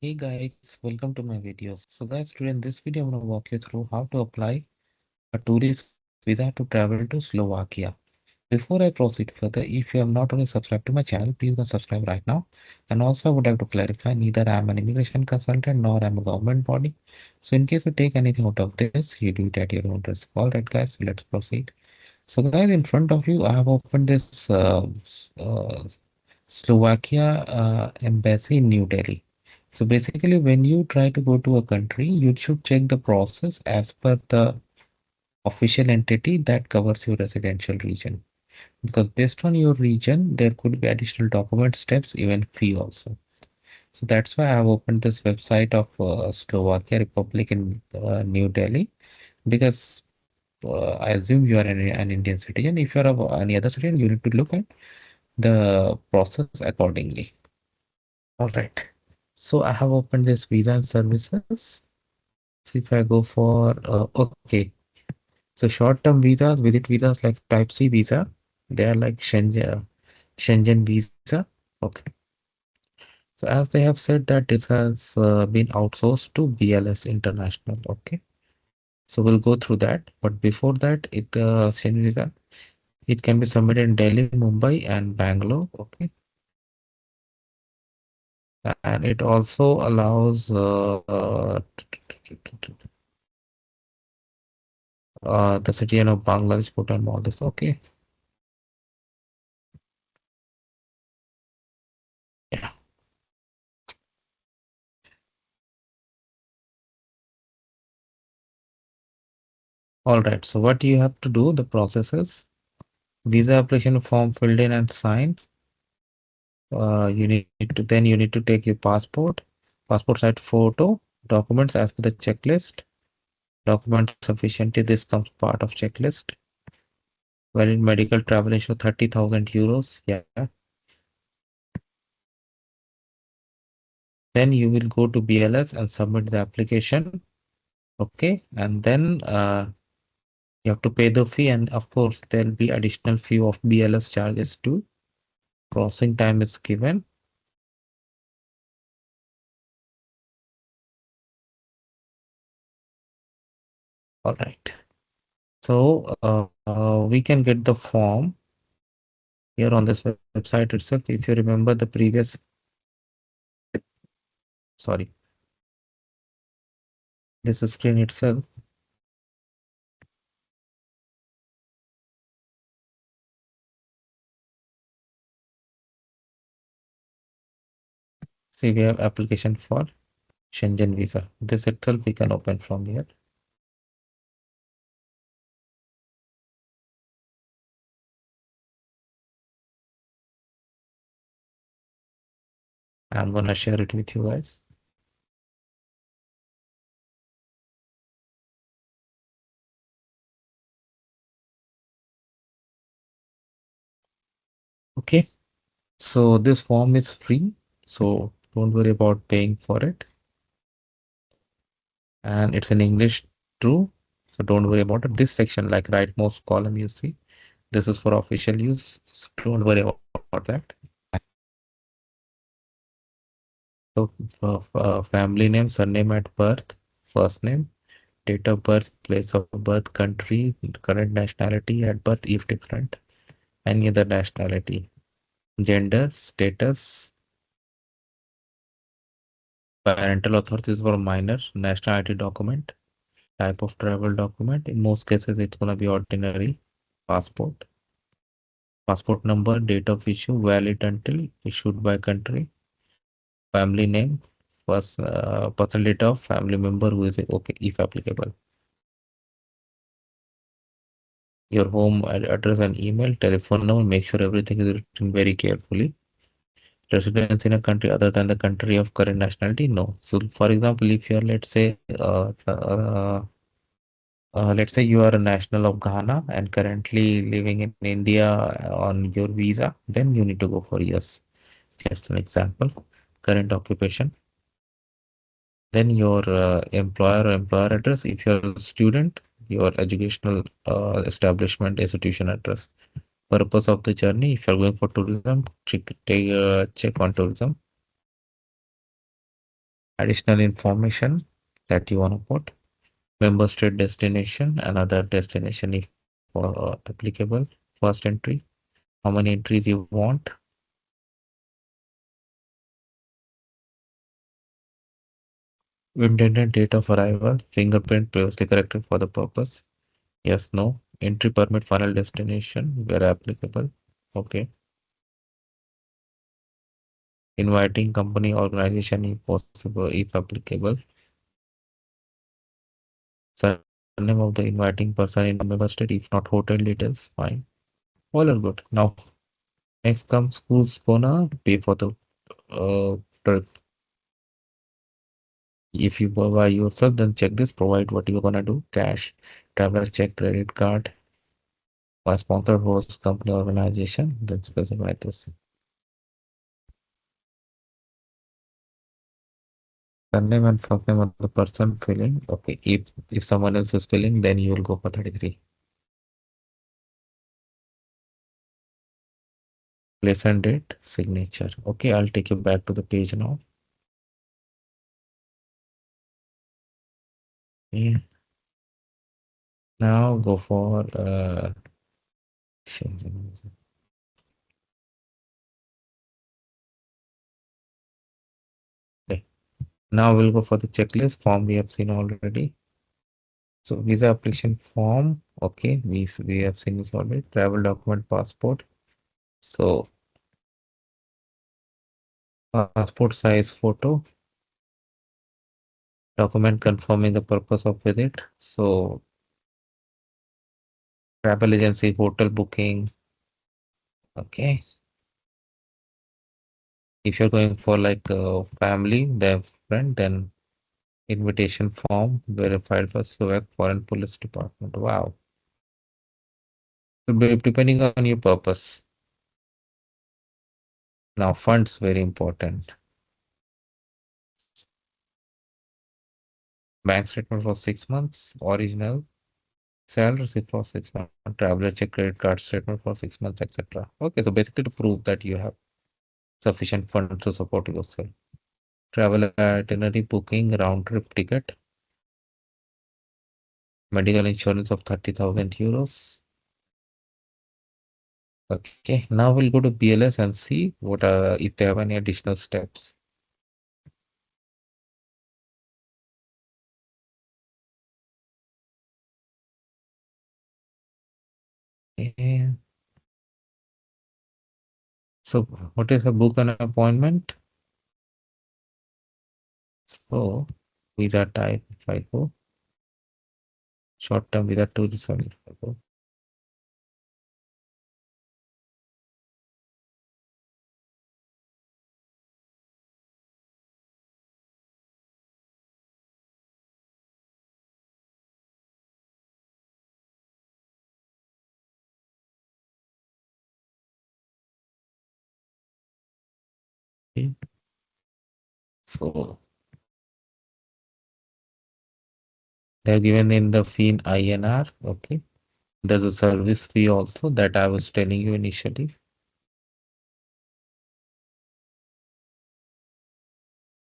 Hey guys, welcome to my video. So guys, today in this video, I'm going to walk you through how to apply a tourist visa to travel to Slovakia. Before I proceed further, if you have not already subscribed to my channel, please go subscribe right now. And also I would like to clarify, neither I am an immigration consultant nor I am a government body. So in case you take anything out of this, you do it at your own risk. Alright guys, let's proceed. So guys, in front of you, I have opened this Slovakia embassy in New Delhi. So basically, when you try to go to a country, you should check the process as per the official entity that covers your residential region. Because based on your region, there could be additional document steps, even fee also. So that's why I have opened this website of Slovakia Republic in New Delhi, because I assume you are an Indian citizen. If you are any other citizen, you need to look at the process accordingly. All right. So I have opened this visa and services. So if I go for okay, so short-term visas, visit visas like Type C visa, they are like Schengen Visa. Okay. So as they have said that it has been outsourced to BLS International. Okay. So we'll go through that. But before that, Schengen visa, it can be submitted in Delhi, Mumbai, and Bangalore. Okay. And it also allows the citizen of Bangladesh, Bhutan, Maldives. Okay. Yeah. All right. So what you have to do, the process is visa application form filled in and signed. You need to take your passport size photo, documents as per the checklist, document sufficiency. This comes part of checklist. Valid medical travel insurance 30,000 euros. Yeah. Then you will go to BLS and submit the application. Okay. And then you have to pay the fee, and of course there'll be additional fee of BLS charges too. Crossing time is given. All right. So we can get the form here on this website itself. If you remember the previous, sorry, this screen itself. See, we have application for Schengen visa. This itself we can open from here. I'm gonna share it with you guys. Okay. So this form is free. So don't worry about paying for it. And it's in English too. So don't worry about it. This section, like rightmost column you see, this is for official use. So don't worry about that. So family name, surname at birth, first name, date of birth, place of birth, country, current nationality at birth if different, any other nationality, gender, status, parental authorities for minor, nationality document, type of travel document. In most cases, it's gonna be ordinary passport. Passport number, date of issue, valid until issued by country, family name, first personal data of family member who is okay if applicable. Your home address and email, telephone number, make sure everything is written very carefully. Residence in a country other than the country of current nationality, no. So for example, if you are, let's say you are a national of Ghana and currently living in India on your visa, then you need to go for yes. Just an example. Current occupation. Then your employer or employer address. If you're a student, your educational establishment institution address. Purpose of the journey. If you're going for tourism, check on tourism. additional information that you want to put, member state destination, another destination if applicable, first entry, how many entries you want, intended date of arrival, fingerprint previously corrected for the purpose, yes, no, entry permit, final destination where applicable, okay, inviting company organization if possible, if applicable, surname of the inviting person in the member state, if not hotel details, fine, all are good. Now next comes who's gonna pay for the trip. If you go by yourself, then check this, provide what you're gonna do, cash, traveler check, credit card, by sponsor, host, company, organization, then specify this. Surname and first name of the person filling. Okay, if someone else is filling, then you will go for 33. Place and date, signature. Okay, I'll take you back to the page now. Yeah. Now go for Schengen. Okay. Now we'll go for the checklist form we have seen already. So visa application form. Okay, we have seen this already. Travel document, passport. So passport size photo, document confirming the purpose of visit. So travel agency, hotel booking. Okay. If you're going for like a family, their friend, then invitation form verified for Slovak Foreign Police Department. Wow. So depending on your purpose. Now funds very important. Bank statement for 6 months, original, salary receipt for 6 months, traveler check, credit card statement for 6 months, etc. Okay, so basically to prove that you have sufficient funds to support yourself. Travel itinerary booking, round trip ticket, medical insurance of 30,000 euros. Okay, now we'll go to BLS and see what are if they have any additional steps. Okay. So what is a book an appointment? So visa type, if I go short term visa tourism, if I go. Okay. So they're given in the fee in INR. Okay. There's a service fee also that I was telling you initially.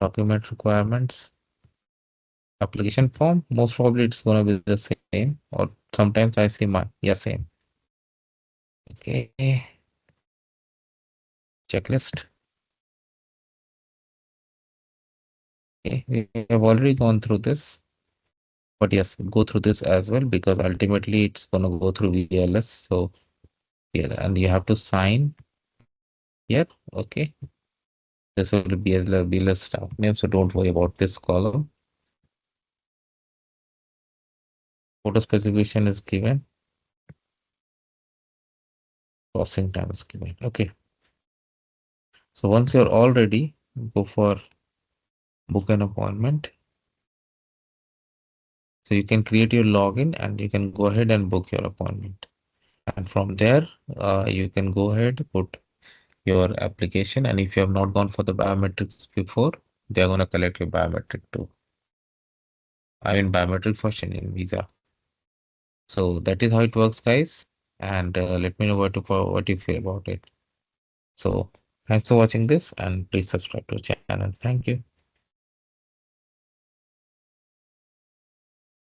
Document requirements, application form. Most probably it's gonna be the same, or sometimes I see my yeah, same. Okay. Checklist. Okay. We have already gone through this. But yes, go through this as well because ultimately it's gonna go through VLS. So yeah, and you have to sign here. Okay. This will be a VLS staff name, so don't worry about this column. Photo specification is given. Processing time is given. Okay. So once you're all ready, go for book an appointment. So you can create your login and you can go ahead and book your appointment. And from there, you can go ahead, put your application. And if you have not gone for the biometrics before, they're going to collect your biometric too. I mean, biometric for Schengen visa. So that is how it works, guys. And let me know what you feel about it. So thanks for watching this and please subscribe to the channel. Thank you.